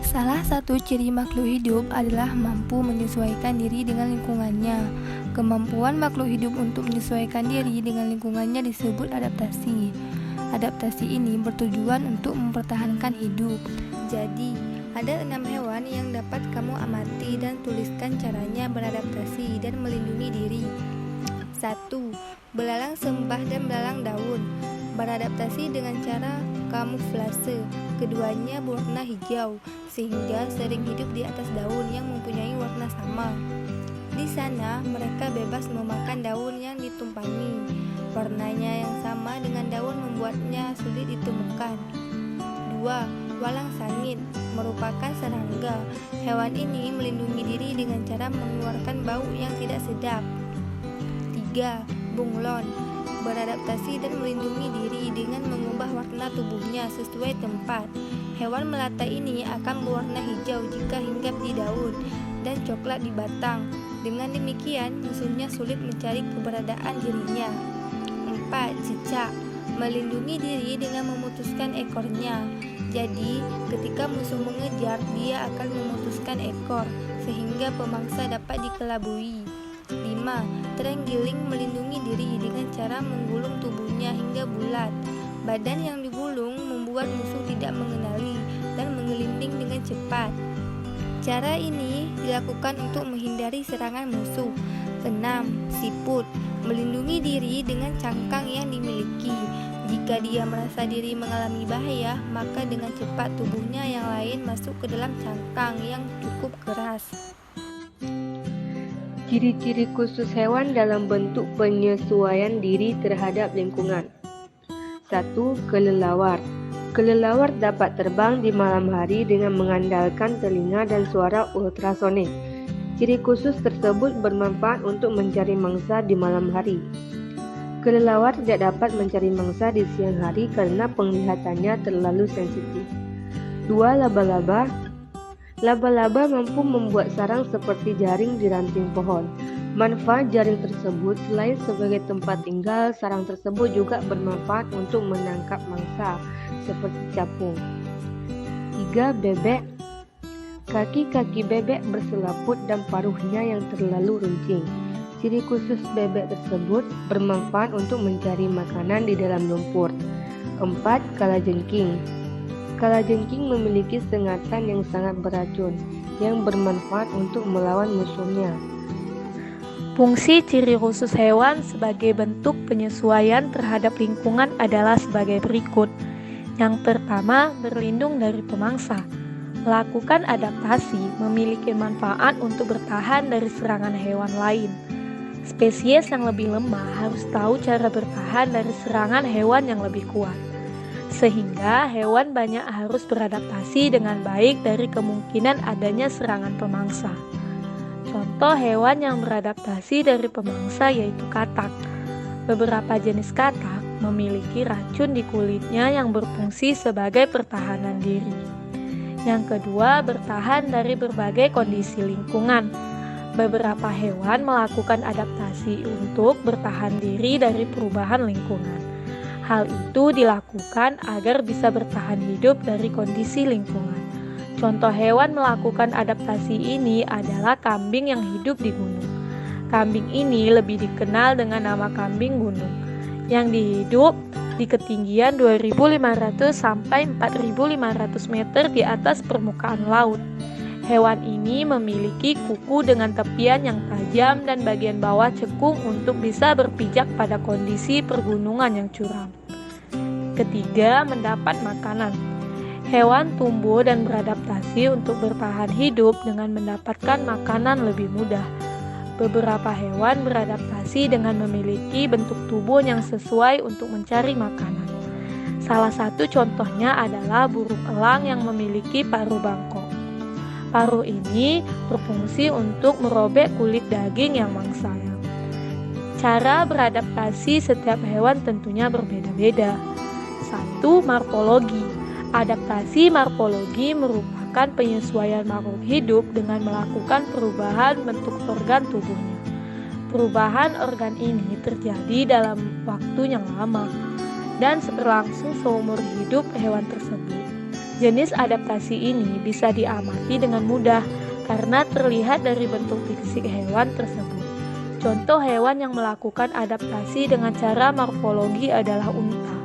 Salah satu ciri makhluk hidup adalah mampu menyesuaikan diri dengan lingkungannya. Kemampuan makhluk hidup untuk menyesuaikan diri dengan lingkungannya disebut adaptasi. Adaptasi ini bertujuan untuk mempertahankan hidup. Jadi, ada 6 hewan yang dapat kamu amati dan tuliskan caranya beradaptasi dan melindungi diri. 1. Belalang sembah dan belalang daun beradaptasi dengan cara kamuflase. Keduanya berwarna hijau, sehingga sering hidup di atas daun yang mempunyai warna sama. Di sana, mereka bebas memakan daun yang ditumpangi. Warnanya yang sama dengan daun membuatnya sulit ditemukan. 2. Walang sangit merupakan serangga. Hewan ini melindungi diri dengan cara mengeluarkan bau yang tidak sedap. 3. Bunglon beradaptasi dan melindungi diri dengan mengubah warna tubuhnya sesuai tempat. Hewan melata ini akan berwarna hijau jika hinggap di daun dan coklat di batang. Dengan demikian, musuhnya sulit mencari keberadaan dirinya. 4. Cicak melindungi diri dengan memutuskan ekornya. Jadi, ketika musuh mengejar, dia akan memutuskan ekor sehingga pemangsa dapat dikelabui. 5. Terenggiling melindungi diri dengan cara menggulung tubuhnya hingga bulat. Badan yang digulung membuat musuh tidak mengenali dan menggelinding dengan cepat. Cara ini dilakukan untuk menghindari serangan musuh. 6. Siput melindungi diri dengan cangkang yang dimiliki. Jika dia merasa diri mengalami bahaya, maka dengan cepat tubuhnya yang lain masuk ke dalam cangkang yang cukup keras. Ciri-ciri khusus hewan dalam bentuk penyesuaian diri terhadap lingkungan. 1. Kelelawar. Kelelawar dapat terbang di malam hari dengan mengandalkan telinga dan suara ultrasonik. Ciri khusus tersebut bermanfaat untuk mencari mangsa di malam hari. Kelelawar tidak dapat mencari mangsa di siang hari karena penglihatannya terlalu sensitif. 2. Laba-laba. Laba-laba mampu membuat sarang seperti jaring di ranting pohon. Manfaat jaring tersebut selain sebagai tempat tinggal, sarang tersebut juga bermanfaat untuk menangkap mangsa seperti capung. 3. Bebek. Kaki-kaki bebek berselaput dan paruhnya yang terlalu runcing. Ciri khusus bebek tersebut bermanfaat untuk mencari makanan di dalam lumpur. 4. Kalajengking. Kalajengking memiliki sengatan yang sangat beracun yang bermanfaat untuk melawan musuhnya. Fungsi ciri khusus hewan sebagai bentuk penyesuaian terhadap lingkungan adalah sebagai berikut. Yang pertama, berlindung dari pemangsa. Melakukan adaptasi memiliki manfaat untuk bertahan dari serangan hewan lain. Spesies yang lebih lemah harus tahu cara bertahan dari serangan hewan yang lebih kuat. Sehingga hewan banyak harus beradaptasi dengan baik dari kemungkinan adanya serangan pemangsa. Contoh hewan yang beradaptasi dari pemangsa yaitu katak. Beberapa jenis katak memiliki racun di kulitnya yang berfungsi sebagai pertahanan diri. Yang kedua, bertahan dari berbagai kondisi lingkungan. Beberapa hewan melakukan adaptasi untuk bertahan diri dari perubahan lingkungan. Hal itu dilakukan agar bisa bertahan hidup dari kondisi lingkungan. Contoh hewan melakukan adaptasi ini adalah kambing yang hidup di gunung. Kambing ini lebih dikenal dengan nama kambing gunung, yang hidup di ketinggian 2.500 sampai 4.500 meter di atas permukaan laut. Hewan ini memiliki kuku dengan tepian yang tajam dan bagian bawah cekung untuk bisa berpijak pada kondisi pergunungan yang curam. Ketiga, mendapat makanan. Hewan tumbuh dan beradaptasi untuk bertahan hidup dengan mendapatkan makanan lebih mudah. Beberapa hewan beradaptasi dengan memiliki bentuk tubuh yang sesuai untuk mencari makanan. Salah satu contohnya adalah burung elang yang memiliki paruh bangkok. Paruh ini berfungsi untuk merobek kulit daging yang mangsanya. Cara beradaptasi setiap hewan tentunya berbeda-beda. 1. Morfologi. Adaptasi morfologi merupakan penyesuaian makhluk hidup dengan melakukan perubahan bentuk organ tubuhnya. Perubahan organ ini terjadi dalam waktu yang lama dan berlangsung seumur hidup hewan tersebut. Jenis adaptasi ini bisa diamati dengan mudah karena terlihat dari bentuk fisik hewan tersebut. Contoh hewan yang melakukan adaptasi dengan cara morfologi adalah unta.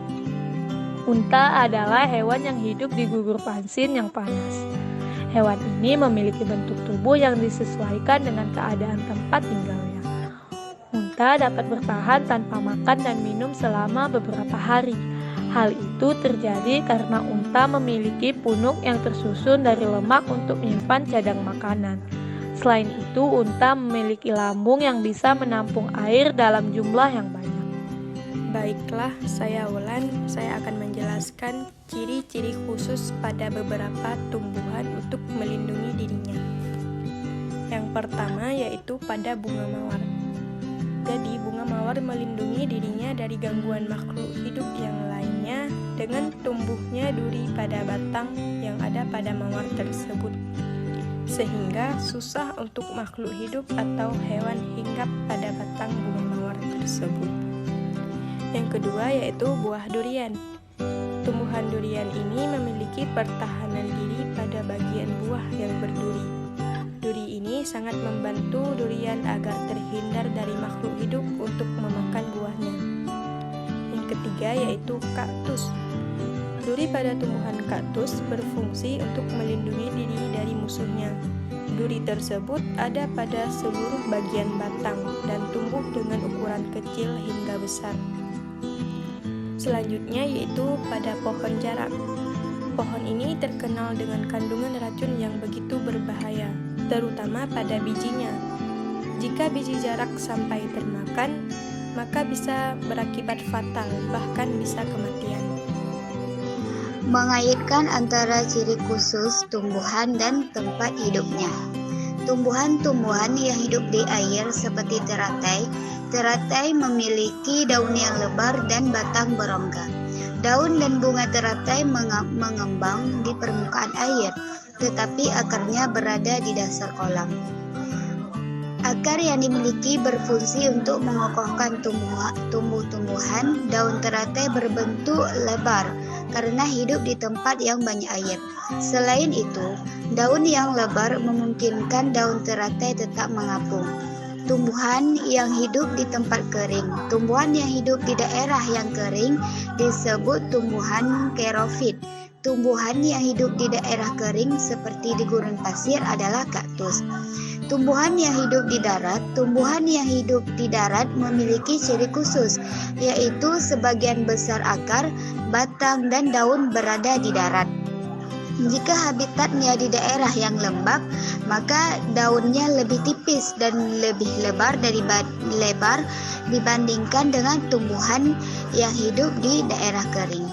Unta adalah hewan yang hidup di gugur pasir yang panas. Hewan ini memiliki bentuk tubuh yang disesuaikan dengan keadaan tempat tinggalnya. Unta dapat bertahan tanpa makan dan minum selama beberapa hari. Hal itu terjadi karena unta memiliki punuk yang tersusun dari lemak untuk menyimpan cadang makanan. Selain itu, unta memiliki lambung yang bisa menampung air dalam jumlah yang banyak. Baiklah, saya Wulan. Saya akan menjelaskan ciri-ciri khusus pada beberapa tumbuhan untuk melindungi dirinya. Yang pertama yaitu pada bunga mawar. Jadi, bunga mawar melindungi dirinya dari gangguan makhluk hidup yang lainnya dengan tumbuhnya duri pada batang yang ada pada mawar tersebut, sehingga susah untuk makhluk hidup atau hewan hinggap pada batang bunga mawar tersebut. Yang kedua yaitu buah durian. Tumbuhan durian ini memiliki pertahanan diri pada bagian buah yang berduri. Duri ini sangat membantu durian agar terhindar dari makhluk hidup untuk memakan buahnya. Yang ketiga yaitu kaktus. Duri pada tumbuhan kaktus berfungsi untuk melindungi diri dari musuhnya. Duri tersebut ada pada seluruh bagian batang dan tumbuh dengan ukuran kecil hingga besar. Selanjutnya yaitu pada pohon jarak. Pohon ini terkenal dengan kandungan racun yang begitu berbahaya, terutama pada bijinya. Jika biji jarak sampai termakan, maka bisa berakibat fatal, bahkan bisa kematian. Mengaitkan antara ciri khusus tumbuhan dan tempat hidupnya. Tumbuhan-tumbuhan yang hidup di air seperti teratai. Teratai memiliki daun yang lebar dan batang berongga. Daun dan bunga teratai mengembang di permukaan air, tetapi akarnya berada di dasar kolam. Akar yang dimiliki berfungsi untuk mengokohkan tumbuh-tumbuhan. Daun teratai berbentuk lebar karena hidup di tempat yang banyak air. Selain itu, daun yang lebar memungkinkan daun teratai tetap mengapung. Tumbuhan yang hidup di tempat kering. Tumbuhan yang hidup di daerah yang kering disebut tumbuhan xerofit. Tumbuhan yang hidup di daerah kering seperti di gurun pasir adalah kaktus. Tumbuhan yang hidup di darat. Tumbuhan yang hidup di darat memiliki ciri khusus, yaitu sebagian besar akar, batang, dan daun berada di darat. Jika habitatnya di daerah yang lembab, maka daunnya lebih tipis dan lebih lebar dibandingkan dengan tumbuhan yang hidup di daerah kering.